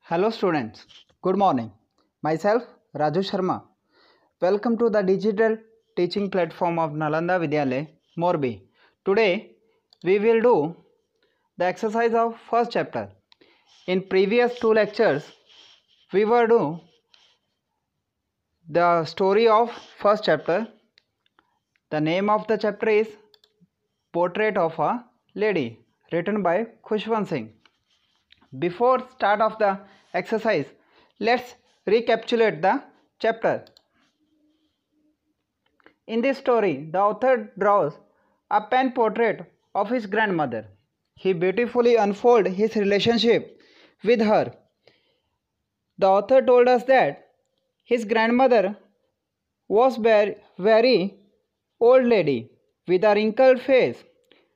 Hello students, good morning. Myself Raju Sharma. Welcome to the digital teaching platform of Nalanda Vidyalaya, Morbi. Today we will do the exercise of first chapter. In previous two lectures we were do the story of first chapter. The name of the chapter is Portrait of a Lady, written by Khushwant Singh. Before start of the exercise, let's recapitulate the chapter. In this story, the author draws a pen portrait of his grandmother. He beautifully unfolds his relationship with her. The author told us that his grandmother was very old lady with a wrinkled face.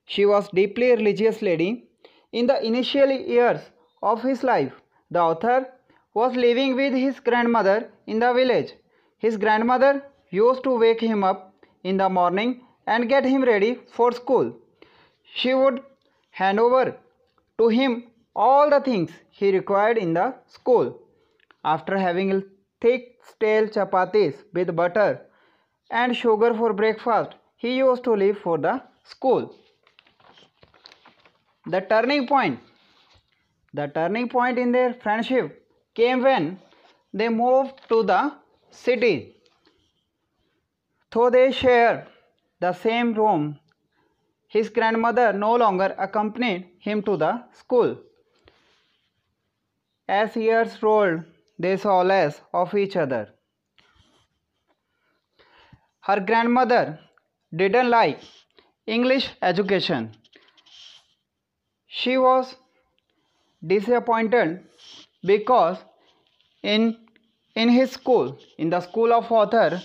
She was deeply religious lady. In the initial years of his life, the author was living with his grandmother in the village. His grandmother used to wake him up in the morning and get him ready for school. She would hand over to him all the things he required in the school. After having thick stale chapatis with butter and sugar for breakfast, he used to leave for the school. The turning point in their friendship came when they moved to the city. Though they shared the same room, his grandmother no longer accompanied him to the school. As years rolled, they saw less of each other. Her grandmother didn't like English education. She was disappointed because in his school, in the school of author,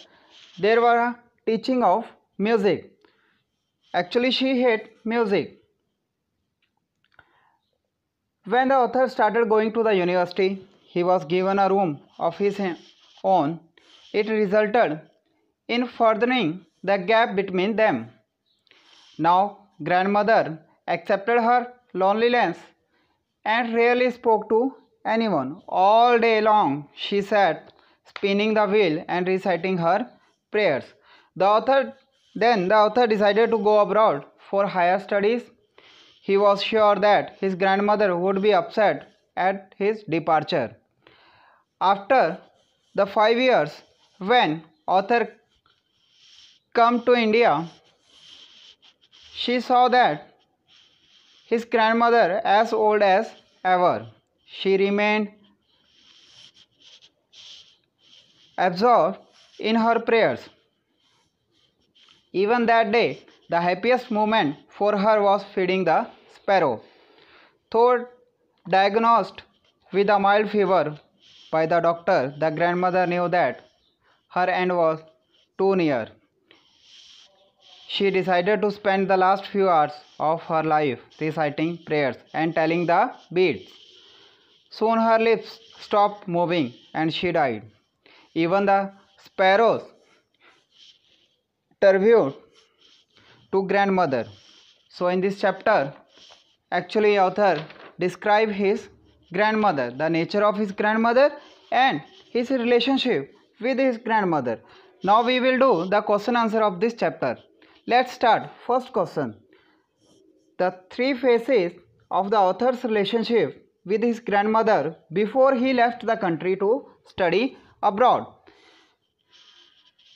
there were a teaching of music. Actually, she hated music. When the author started going to the university, he was given a room of his own. It resulted in furthering the gap between them. Now, grandmother accepted her loneliness and rarely spoke to anyone. All day long, she sat spinning the wheel and reciting her prayers. The author decided to go abroad for higher studies. He was sure that his grandmother would be upset at his departure. After the 5 years, when author came to India, she saw that his grandmother as old as ever. She remained absorbed in her prayers. Even that day, the happiest moment for her was feeding the sparrow. Though diagnosed with a mild fever by the doctor, the grandmother knew that her end was too near. She decided to spend the last few hours of her life reciting prayers and telling the beads. Soon her lips stopped moving and she died. Even the sparrows tribute to grandmother. So in this chapter, actually author describe his grandmother, the nature of his grandmother and his relationship with his grandmother. Now we will do the question answer of this chapter. Let's start. First question. The three phases of the author's relationship with his grandmother before he left the country to study abroad.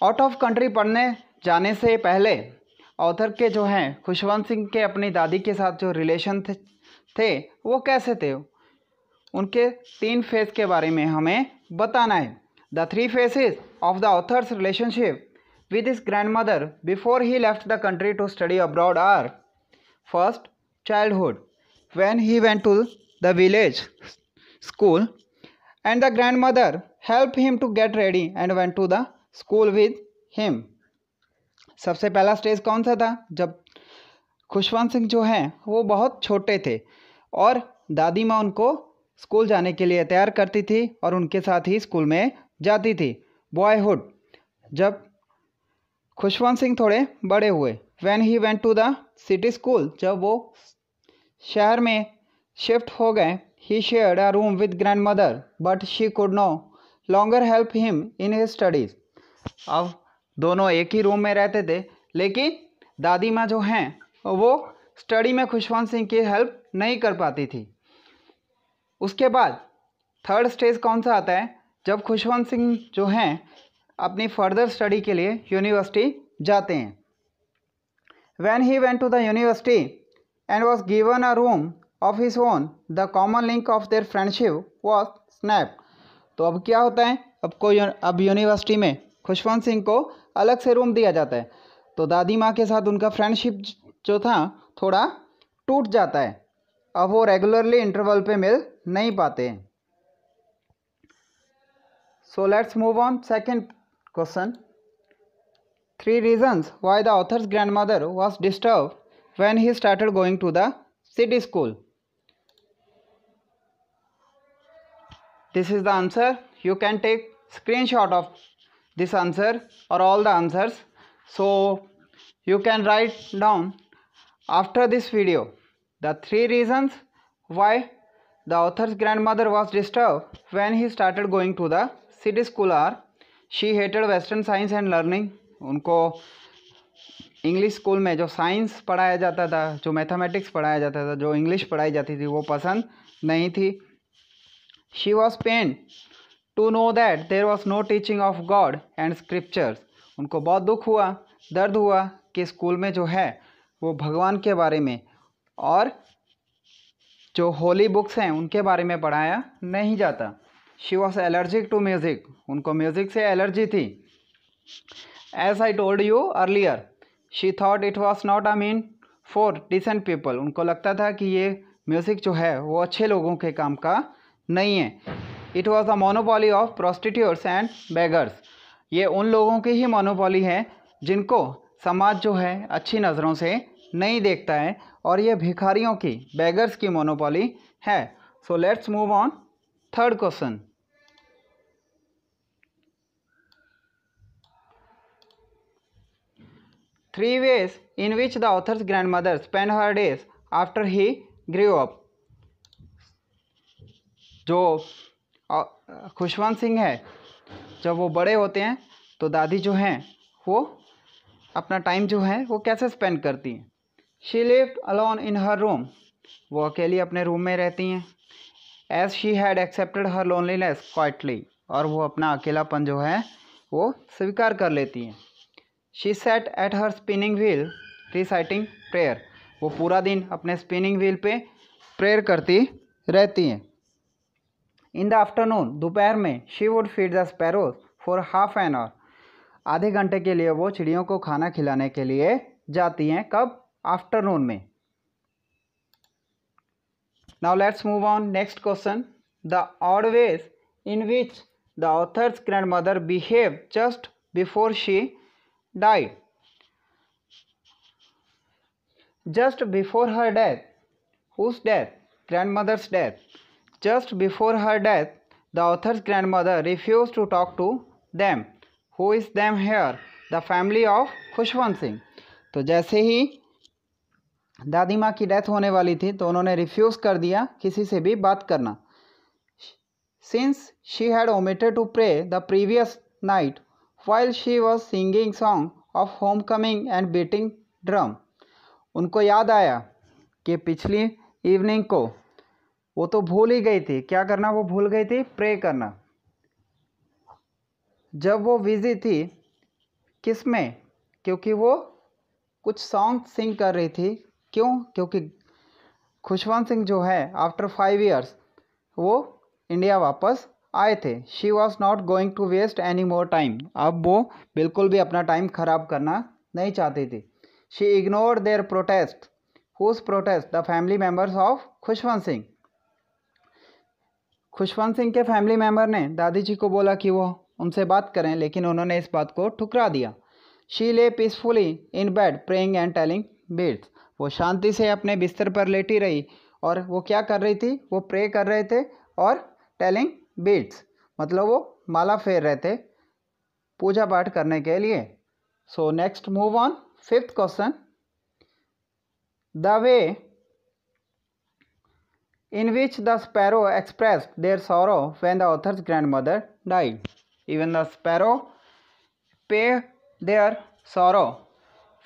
Out of country पढ़ने जाने से पहले author के जो हैं खुशवंत सिंह के अपनी दादी के साथ जो रिलेशन थे वो कैसे थे, उनके 3 फेज के बारे में हमें बताना है. The 3 phases of the author's relationship with his grandmother before he left the country to study abroad are: first, childhood, when he went to the village school and the grandmother helped him to get ready and went to the school with him. सबसे पहला stage कौन सा था? जब खुशवंत सिंह जो हैं वो बहुत छोटे थे और दादी माँ उनको स्कूल जाने के लिए तैयार करती थी और उनके साथ ही स्कूल में जाती थी. बॉयहुड, जब खुशवंत सिंह थोड़े बड़े हुए. When he went to the city school, जब वो शहर में शिफ्ट हो गए. he shared a room with grandmother, but she could no longer help him in his studies. अब दोनों एक ही रूम में रहते थे, लेकिन दादी माँ जो हैं वो स्टडी में खुशवंत सिंह की हेल्प नहीं कर पाती थी। उसके बाद थर्ड स्टेज कौन सा आता है, जब खुशवंत सिंह जो हैं अपनी फर्दर स्टडी के लिए यूनिवर्सिटी जाते हैं। When he went to the university and was given a room of his own, the common link of their friendship was snapped. तो अब क्या होता है, अब यूनिवर्सिटी में खुशवंत सिंह को अलग से रूम दिया जाता है, तो दादी माँ के साथ उनका फ्रेंडशिप जो था थोड़ा टूट जाता है। अब वो रेगुलरली इंटरवल पे मिल नहीं पाते हैं। So let's move on second question. 3 reasons why the author's grandmother was disturbed when he started going to the city school. This is the answer. You can take screenshot of this answer or all the answers. So you can write down after this video. The 3 reasons why the author's grandmother was disturbed when he started going to the city school are: she hated Western science and learning. उनको English school में जो science पढ़ाया जाता था, जो mathematics पढ़ाया जाता था, जो इंग्लिश पढ़ाई जाती थी, वो पसंद नहीं थी। She was pain to know that there was no teaching of God and scriptures. उनको बहुत दुख हुआ, दर्द हुआ कि स्कूल में जो है वो भगवान के बारे में और जो होली बुक्स हैं उनके बारे में पढ़ाया नहीं जाता। She was allergic to music. उनको म्यूज़िक से एलर्जी थी। As I told you earlier, she thought it was not a mean for decent people. उनको लगता था कि ये म्यूज़िक जो है वो अच्छे लोगों के काम का नहीं है। It was a monopoly of prostitutes and beggars. ये उन लोगों की ही मोनोपोली है जिनको समाज जो है अच्छी नज़रों से नहीं देखता है, और ये भिखारियों की, बेगर्स की मोनोपोली है। So let's move on third question. 3 ways in which the author's grandmother spent her days after he grew up. जो खुशवंत सिंह है, जब वो बड़े होते हैं तो दादी जो हैं वो अपना टाइम जो है वो कैसे स्पेंड करती हैं। She lived alone in her room. वो अकेली अपने रूम में रहती हैं। As she had accepted her loneliness quietly. और वो अपना अकेलापन जो है वो स्वीकार कर लेती हैं। She said at her spinning wheel reciting prayer. वो पूरा दिन अपने स्पिनिंग व्हील पे प्रेयर करती रहती हैं। इन द आफ्टरनून, दोपहर में, she would feed the sparrows for half an hour. आधे घंटे के लिए वो चिड़ियों को खाना खिलाने के लिए जाती हैं। कब? आफ्टरनून में। Now let's move on next question. The odd ways in which the author's grandmother behave just before she died. Just before her death. Whose death? Grandmother's death. Just before her death, the author's grandmother refused to talk to them. Who is them here? The family of Khushwant Singh. तो जैसे ही दादी माँ की death होने वाली थी तो उन्होंने रिफ्यूज़ कर दिया किसी से भी बात करना। Since she had omitted to pray the previous night while she was singing song of homecoming and beating drum. उनको याद आया कि पिछली इवनिंग को वो तो भूल ही गई थी। क्या करना वो भूल गई थी? प्रे करना। जब वो बिजी थी किस में? क्योंकि वो कुछ सॉन्ग सिंग कर रही थी। क्यों? क्योंकि खुशवंत सिंह जो है आफ्टर 5 years वो इंडिया वापस आए थे। She was not going to waste any more time. अब वो बिल्कुल भी अपना टाइम ख़राब करना नहीं चाहती थी। She ignored their protest. Whose protest? The family members of Khushwant Singh. Khushwant Singh के फैमिली मेम्बर ने दादी जी को बोला कि वो उनसे बात करें, लेकिन उन्होंने इस बात को ठुकरा दिया। She lay peacefully in bed praying and telling beads. वो शांति से अपने बिस्तर पर लेटी रही और वो क्या कर रही थी? वो प्रे कर रहे थे और टेलिंग बीट्स मतलब वो माला फेर रहे थे पूजा पाठ करने के लिए। So next move on fifth question. The way in which the sparrow expressed their sorrow when the author's grandmother died. Even the sparrow paid their sorrow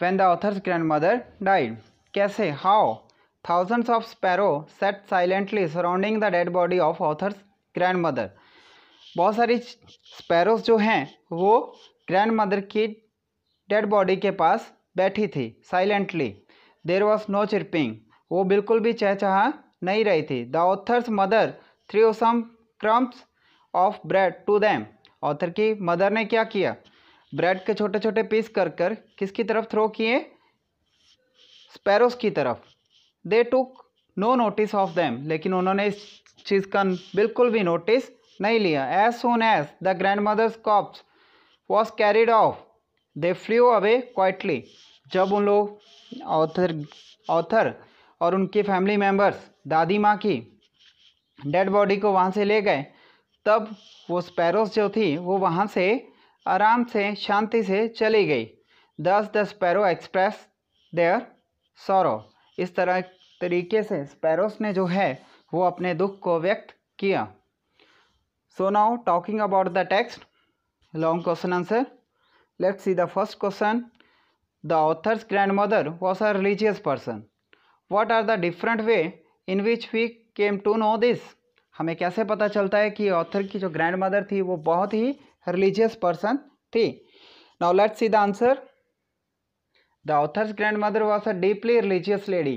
when the author's grandmother died. कैसे? How? Thousands of sparrows sat silently surrounding the dead body of author's grandmother. बहुत सारी sparrows जो हैं वो grandmother की dead body के पास बैठी थी silently. There was no chirping. वो बिल्कुल भी चहचहा नहीं रही थी. The author's mother threw some crumbs of bread to them. Author की मदर ने क्या किया? ब्रेड के छोटे छोटे पीस कर कर किसकी तरफ थ्रो किए? स्पैरोज की तरफ. They took no notice of them. लेकिन उन्होंने इस चीज़ का बिल्कुल भी नोटिस नहीं लिया. As soon as the grandmother's corpse was carried off they flew away quietly. जब उन लोग ऑथर और उनके फैमिली मेम्बर्स दादी माँ की डेड बॉडी को वहाँ से ले गए, तब वो स्पैरोज जो थी वो वहाँ से आराम से शांति से चली गई. दस the sparrow express their sorrow. इस तरीके से स्पैरोज ने जो है वो अपने दुख को व्यक्त किया. So now talking about the text, long question answer. Let's see the first question. The author's grandmother was a religious person. What are the different way in which we came to know this. हमें कैसे पता चलता है कि author की जो grandmother थी वो बहुत ही रिलीजियस पर्सन थी. Now let's see the answer. The author's grandmother was a deeply religious lady.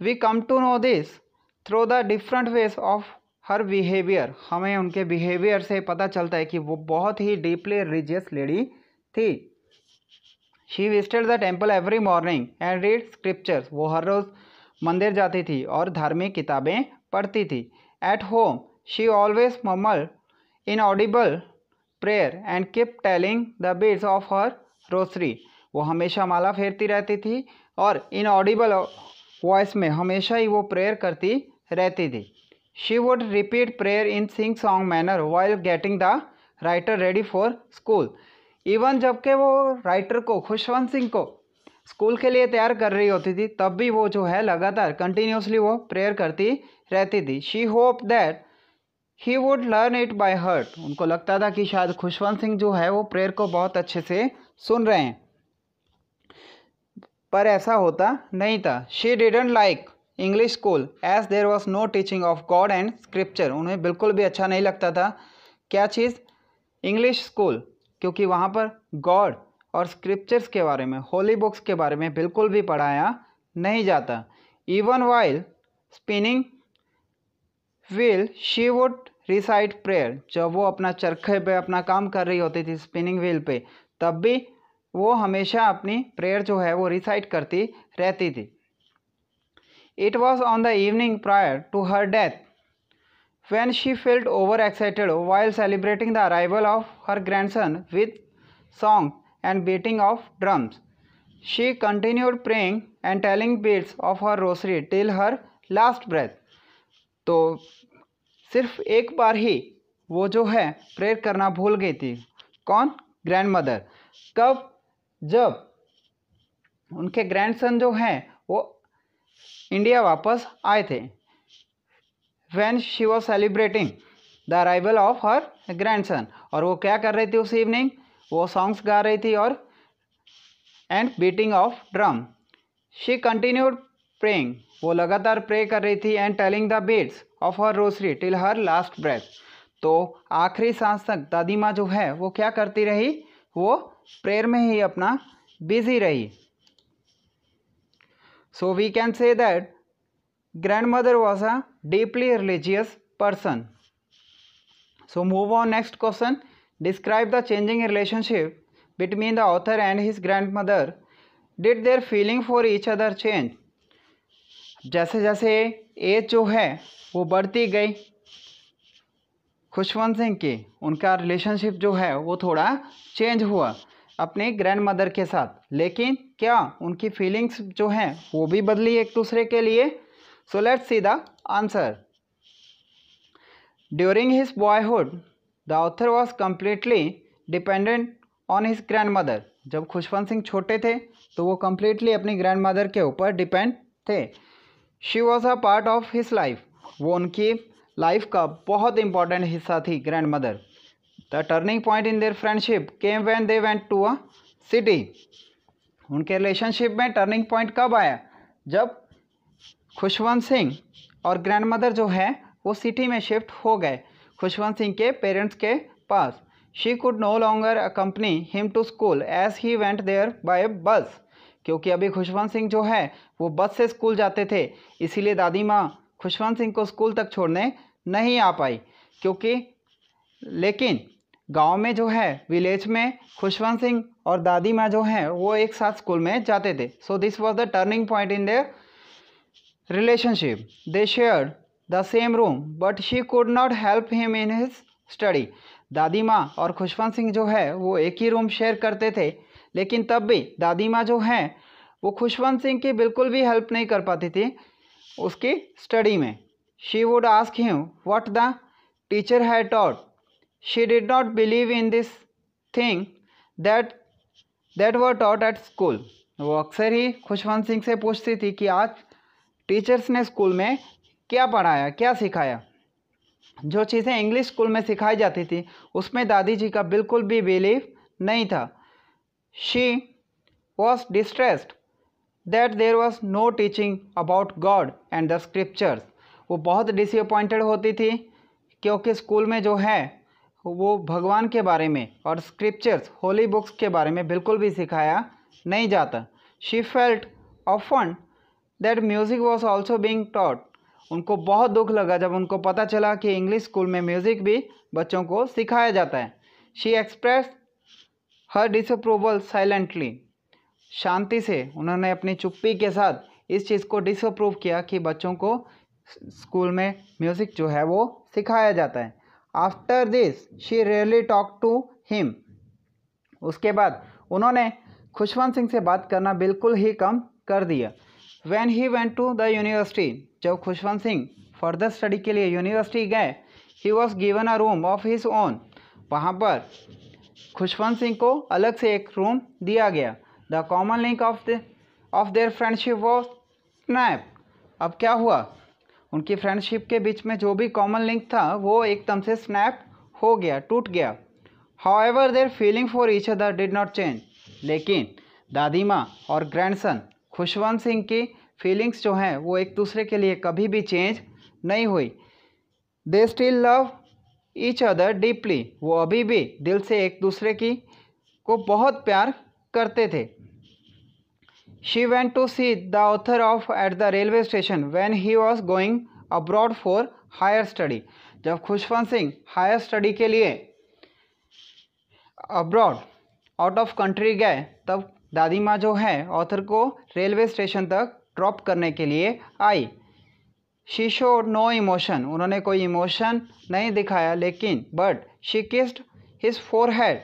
we come to know this through the different ways of her behavior. हमें उनके बिहेवियर से पता चलता है कि वो बहुत ही डीपली रिलीजियस लेडी थी. She visited the temple every morning and read scriptures. वो हर रोज़ मंदिर जाती थी और धार्मिक किताबें पढ़ती थी. At home she always mumble inaudible prayer and keep telling the beads of her rosary. वो हमेशा माला फेरती रहती थी और इन ऑडिबल वॉइस में हमेशा ही वो प्रेयर करती रहती थी. She would repeat prayer in sing song manner while getting the writer ready for school. Even जबकि वो राइटर को, खुशवंत सिंह को, स्कूल के लिए तैयार कर रही होती थी, तब भी वो जो है लगातार कंटिन्यूसली वो प्रेयर करती रहती थी. She hope that he would learn it by heart. उनको लगता था कि शायद खुशवंत सिंह जो है वो प्रेयर को बहुत अच्छे से सुन रहे हैं, पर ऐसा होता नहीं था. She didn't like English school as there was no teaching of God and scripture. उन्हें बिल्कुल भी अच्छा नहीं लगता था. क्या चीज़? इंग्लिश स्कूल, क्योंकि वहाँ पर गॉड और स्क्रिप्चर्स के बारे में, होली बुक्स के बारे में बिल्कुल भी पढ़ाया नहीं जाता. Even while spinning wheel she would recite prayer. जब वो अपना चरखे पे अपना काम कर रही होती थी स्पिनिंग व्हील पे, तब भी वो हमेशा अपनी प्रेयर जो है वो रिसाइट करती रहती थी. It was on the evening prior to her death when she felt overexcited while celebrating the arrival of her grandson with song and beating of drums. She continued praying and telling beads of her rosary till her last breath. तो सिर्फ एक बार ही वो जो है prayer करना भूल गई थी. कौन? ग्रैंडमदर. कब? जब उनके ग्रैंडसन जो हैं वो इंडिया वापस आए थे. When she was celebrating the arrival of her grandson. और वो क्या कर रही थी उस इवनिंग? वो सॉन्ग्स गा रही थी और and beating of drum. She continued praying. वो लगातार प्रे कर रही थी. And telling the beads of her rosary till her last breath. तो आखिरी सांस तक दादी माँ जो है वो क्या करती रही? वो प्रेयर में ही अपना बिजी रही. So we can say that grandmother was a deeply religious person. So move on, next question. Describe the changing relationship between the author and his grandmother. Did their feeling for each other change? जैसे जैसे as जो है वो बढ़ती गई खुशवंत सिंह की, उनका relationship जो है वो थोड़ा चेंज हुआ अपने ग्रैंडमदर के साथ. लेकिन क्या उनकी फीलिंग्स जो हैं वो भी बदली एक दूसरे के लिए? So let's see the answer. During his boyhood, the author was completely dependent on his grandmother. जब खुशवंत सिंह छोटे थे तो वो completely अपनी ग्रैंडमदर के ऊपर डिपेंड थे. She was a part of his life, वो उनकी लाइफ का बहुत इंपॉर्टेंट हिस्सा थी grandmother. The turning point in their friendship came when they went to a city. उनके रिलेशनशिप में टर्निंग पॉइंट कब आया? जब खुशवंत सिंह और ग्रैंड मदर जो है वो सिटी में शिफ्ट हो गए, खुशवंत सिंह के पेरेंट्स के पास। She could no longer accompany him to school as he went there by bus. क्योंकि अभी खुशवंत सिंह जो है वो बस से स्कूल जाते थे, इसीलिए दादी माँ खुशवंत सिंह को स्कूल तक छोड़ने नहीं आ पाई। क्योंकि लेकिन गांव में जो है, विलेज में, खुशवंत सिंह और दादी माँ जो हैं वो एक साथ स्कूल में जाते थे। So this was the turning point in their relationship. They shared the same room but she could not help him in his study. दादी माँ और खुशवंत सिंह जो है वो एक ही रूम शेयर करते थे, लेकिन तब भी दादी माँ जो हैं वो खुशवंत सिंह की बिल्कुल भी हेल्प नहीं कर पाती थी उसकी स्टडी में। She would ask him what the teacher had taught. She did not believe in this thing that were taught at school. वो अक्सर ही खुशवंत सिंह से पूछती थी कि आज टीचर्स ने स्कूल में क्या पढ़ाया, क्या सिखाया। जो चीज़ें इंग्लिश स्कूल में सिखाई जाती थी उसमें दादी जी का बिल्कुल भी बिलीव नहीं था। She was distressed that there was no teaching about God and the scriptures. वो बहुत डिसअपॉइंटेड होती थी क्योंकि स्कूल में जो है वो भगवान के बारे में और स्क्रिप्चर्स, होली बुक्स के बारे में बिल्कुल भी सिखाया नहीं जाता। She felt often that music was also being taught. उनको बहुत दुख लगा जब उनको पता चला कि इंग्लिश स्कूल में म्यूज़िक भी बच्चों को सिखाया जाता है। She express her disapproval silently. शांति से उन्होंने अपनी चुप्पी के साथ इस चीज़ को डिसअप्रूव किया कि बच्चों को स्कूल में म्यूज़िक जो है वो सिखाया जाता है। After this she really talk to him. उसके बाद उन्होंने खुशवंत सिंह से बात करना बिल्कुल ही कम कर दिया। When he went to the university, जब खुशवंत सिंह फर्दर स्टडी के लिए यूनिवर्सिटी गए, he was given a room of his own। वहाँ पर खुशवंत सिंह को अलग से एक रूम दिया गया। The common link of their friendship was snap। अब क्या हुआ, उनकी फ्रेंडशिप के बीच में जो भी कॉमन लिंक था वो एकदम से स्नैप हो गया, टूट गया। However, their feeling for each other did not change। लेकिन दादी माँ और ग्रैंडसन खुशवंत सिंह की फीलिंग्स जो हैं वो एक दूसरे के लिए कभी भी चेंज नहीं हुई। They still love each other deeply. वो अभी भी दिल से एक दूसरे की को बहुत प्यार करते थे। She went to see the author off at the railway station when he was going abroad for higher study. जब खुशवंत सिंह हायर स्टडी के लिए अब्रॉड, आउट ऑफ कंट्री गए, तब दादी माँ जो है ऑथर को रेलवे स्टेशन तक ड्रॉप करने के लिए आई। She showed no emotion. उन्होंने कोई इमोशन नहीं दिखाया, लेकिन but she kissed his forehead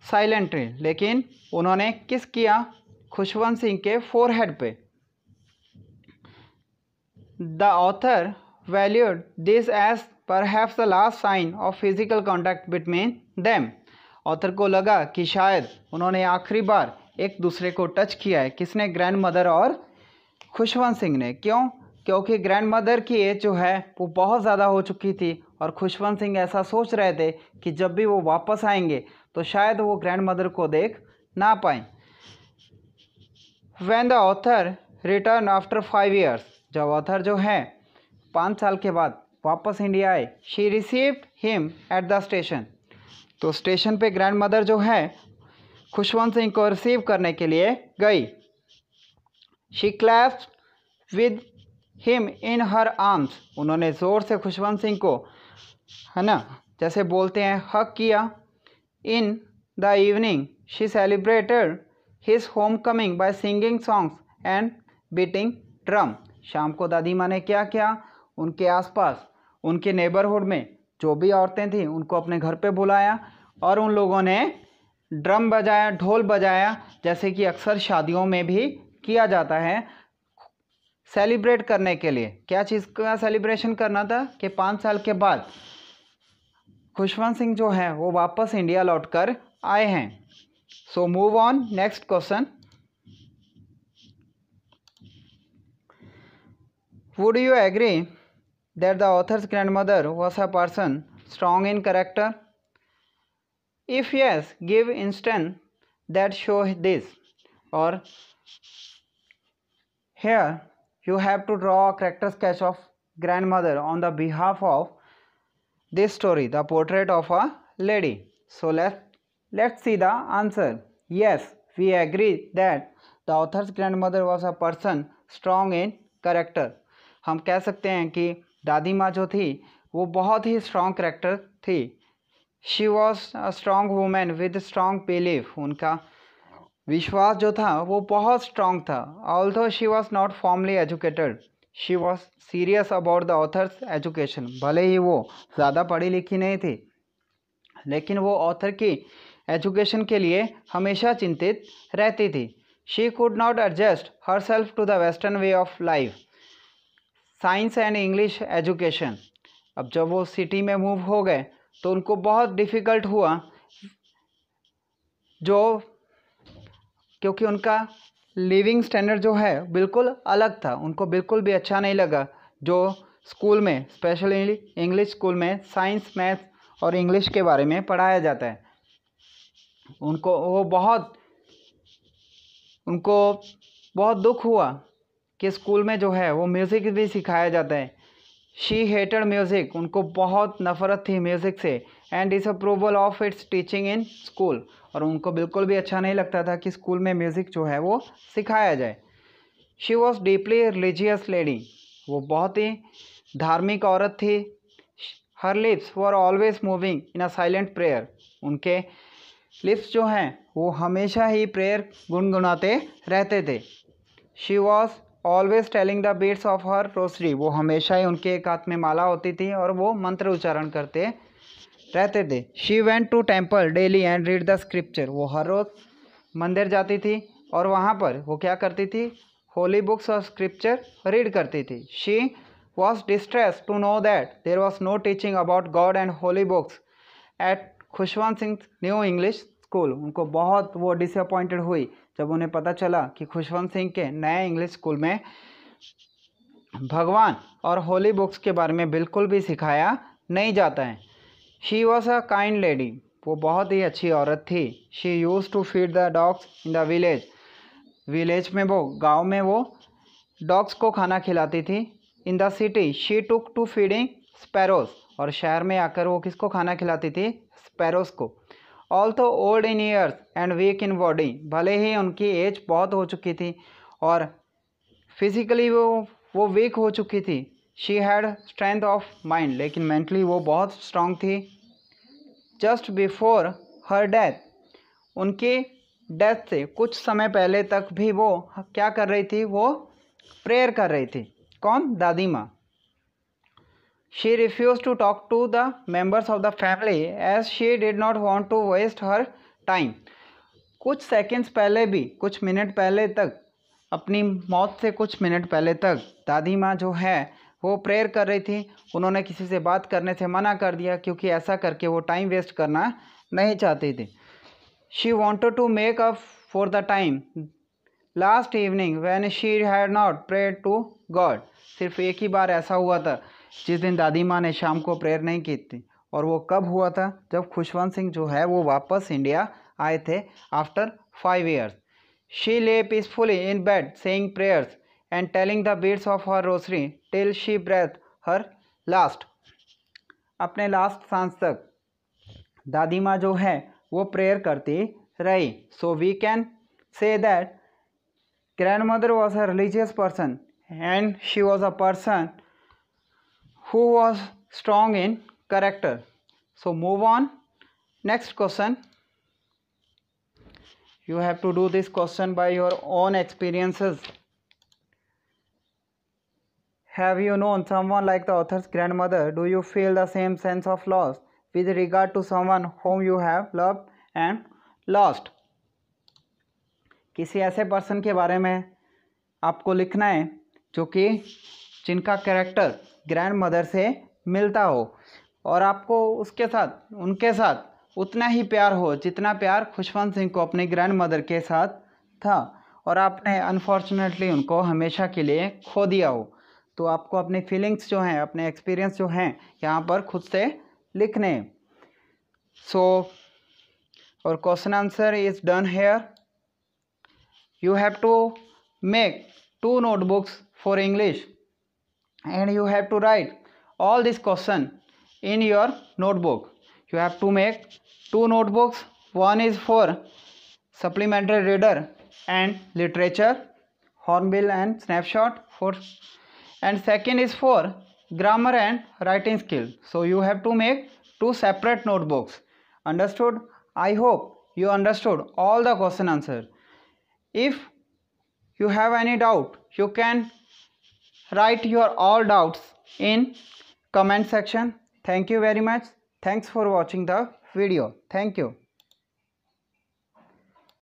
silently. लेकिन उन्होंने किस किया खुशवंत सिंह के फोरहेड पे। The author valued this as perhaps the last sign of physical contact between them. Author को लगा कि शायद उन्होंने आखिरी बार एक दूसरे को टच किया है। किसने? ग्रैंड मदर और खुशवंत सिंह ने। क्यों? क्योंकि ग्रैंड मदर की एज जो है वो बहुत ज़्यादा हो चुकी थी और खुशवंत सिंह ऐसा सोच रहे थे कि जब भी वो वापस आएंगे तो शायद वो ग्रैंड मदर को देख ना पाएँ। When the author return after 5 years, जब ऑथर जो है 5 साल के बाद वापस इंडिया आए, she received him at the station. तो स्टेशन पे ग्रैंड मदर जो है खुशवंत सिंह को रिसीव करने के लिए गई। She clapped with him in her arms. उन्होंने ज़ोर से खुशवंत सिंह को, है ना, जैसे बोलते हैं, हग किया। In the evening she celebrated his home coming by singing songs and beating drum. शाम को दादी माँ ने क्या किया, उनके आसपास, उनके नेबरहुड में जो भी औरतें थीं उनको अपने घर पे बुलाया और उन लोगों ने ड्रम बजाया, ढोल बजाया, जैसे कि अक्सर शादियों में भी किया जाता है सेलिब्रेट करने के लिए। क्या चीज़ का सेलिब्रेशन करना था कि 5 साल के बाद खुशवंत सिंह जो है वो वापस इंडिया लौटकर आए हैं। So move on, next question. Would you agree that the author's grandmother was a person strong in character? If yes, give instance that show this. Or here you have to draw a character sketch of grandmother on the behalf of this story, the portrait of a lady. So let's see the answer. Yes, we agree that the author's grandmother was a person strong in character. हम कह सकते हैं कि दादी माँ जो थी वो बहुत ही स्ट्रॉन्ग कैरेक्टर थी. She was a strong women with strong belief. उनका विश्वास जो था वो बहुत स्ट्रॉन्ग था. Although she was not formally educated, she was serious about the author's education. भले ही वो ज़्यादा पढ़ी लिखी नहीं थी, लेकिन वो ऑथर की एजुकेशन के लिए हमेशा चिंतित रहती थी. She could not adjust herself to the western way of life, science and English education. अब जब वो सिटी में मूव हो गए तो उनको बहुत डिफ़िकल्ट हुआ, क्योंकि उनका लिविंग स्टैंडर्ड जो है बिल्कुल अलग था. उनको बिल्कुल भी अच्छा नहीं लगा जो स्कूल में, स्पेशली इंग्लिश स्कूल में, साइंस, मैथ्स और इंग्लिश के बारे में पढ़ाया जाता है. उनको बहुत दुख हुआ कि स्कूल में जो है वो म्यूज़िक भी सिखाया जाता है. She hated music. उनको बहुत नफ़रत थी म्यूज़िक से. And disapproval of its teaching in school. और उनको बिल्कुल भी अच्छा नहीं लगता था कि स्कूल में म्यूज़िक जो है वो सिखाया जाए. She was deeply religious lady. वो बहुत ही धार्मिक औरत थी. Her lips were always moving in a silent prayer. उनके लिप्स जो हैं वो हमेशा ही प्रेयर गुनगुनाते रहते थे. She was always telling the beads of her rosary. वो हमेशा ही उनके एक हाथ में माला होती थी और वो मंत्र उच्चारण करते रहते थे. She went to temple daily and read the scripture. वो हर रोज़ मंदिर जाती थी और वहाँ पर वो क्या करती थी, होली बुक्स और स्क्रिप्चर रीड करती थी. She was distress to know that there was no teaching about God and holy books at Khushwant Singh new English school. उनको बहुत वो डिसअपॉइंटेड हुई जब उन्हें पता चला कि खुशवंत सिंह के नए इंग्लिश स्कूल में भगवान और होली बुक्स के बारे में बिल्कुल भी सिखाया नहीं जाता है. She was a kind lady. वो बहुत ही अच्छी औरत थी. She use to feed the dogs in the village में, वो गांव में वो डॉग्स को खाना खिलाती थी. In the city she took to feeding sparrows. और शहर में आकर वो किसको खाना खिलाती थी, स्पैरोज को. Also old in years and weak in body. भले ही उनकी एज बहुत हो चुकी थी और फिजिकली वो वीक हो चुकी थी. She had strength of mind. लेकिन मेंटली वो बहुत स्ट्रांग थी. जस्ट बिफोर हर डेथ, उनकी डेथ से कुछ समय पहले तक भी वो क्या कर रही थी, वो प्रेयर कर रही थी. कौन, दादी माँ. She refuse to talk to the members of the family as she did not want to waste her time. कुछ सेकंड्स पहले भी, कुछ मिनट पहले तक, अपनी मौत से कुछ मिनट पहले तक दादी माँ जो है वो प्रेयर कर रही थी. उन्होंने किसी से बात करने से मना कर दिया क्योंकि ऐसा करके वो टाइम वेस्ट करना नहीं चाहती थी. She wanted to make up for the time last evening when she had not prayer to God. सिर्फ एक ही बार ऐसा हुआ था जिस दिन दादी माँ ने शाम को प्रेयर नहीं की थी. और वो कब हुआ था, जब खुशवंत सिंह जो है वो वापस इंडिया आए थे after 5 years. She lay peacefully in bed saying prayers and telling the beads of her rosary till she breath her last. अपने लास्ट सांस तक दादी माँ जो है वो प्रेयर करती रही. So we can say that grandmother was a religious person and she was a person who was strong in character. So move on. Next question. You have to do this question by your own experiences. Have you known someone like the author's grandmother? Do you feel the same sense of loss with regard to someone whom you have loved and lost? किसी ऐसे person के बारे में आपको लिखना है जिनका character grand mother से मिलता हो और आपको उनके साथ उतना ही प्यार हो जितना प्यार खुशवंत सिंह को अपनी ग्रैंड मदर के साथ था और आपने अनफॉर्चुनेटली उनको हमेशा के लिए खो दिया हो. तो आपको अपने फीलिंग्स जो हैं, अपने एक्सपीरियंस जो हैं यहाँ पर खुद से लिखने। सो और question answer is done here. You have to make 2 notebooks for English and you have to write all this question in your notebook. You have to make 2 notebooks. One is for supplementary reader and literature, hornbill and snapshot for, and second is for grammar and writing skill. So you have to make 2 separate notebooks. Understood? I hope you understood all the question answer. If you have any doubt, you can write your all doubts in comment section. Thank you very much. Thanks for watching the video. Thank you.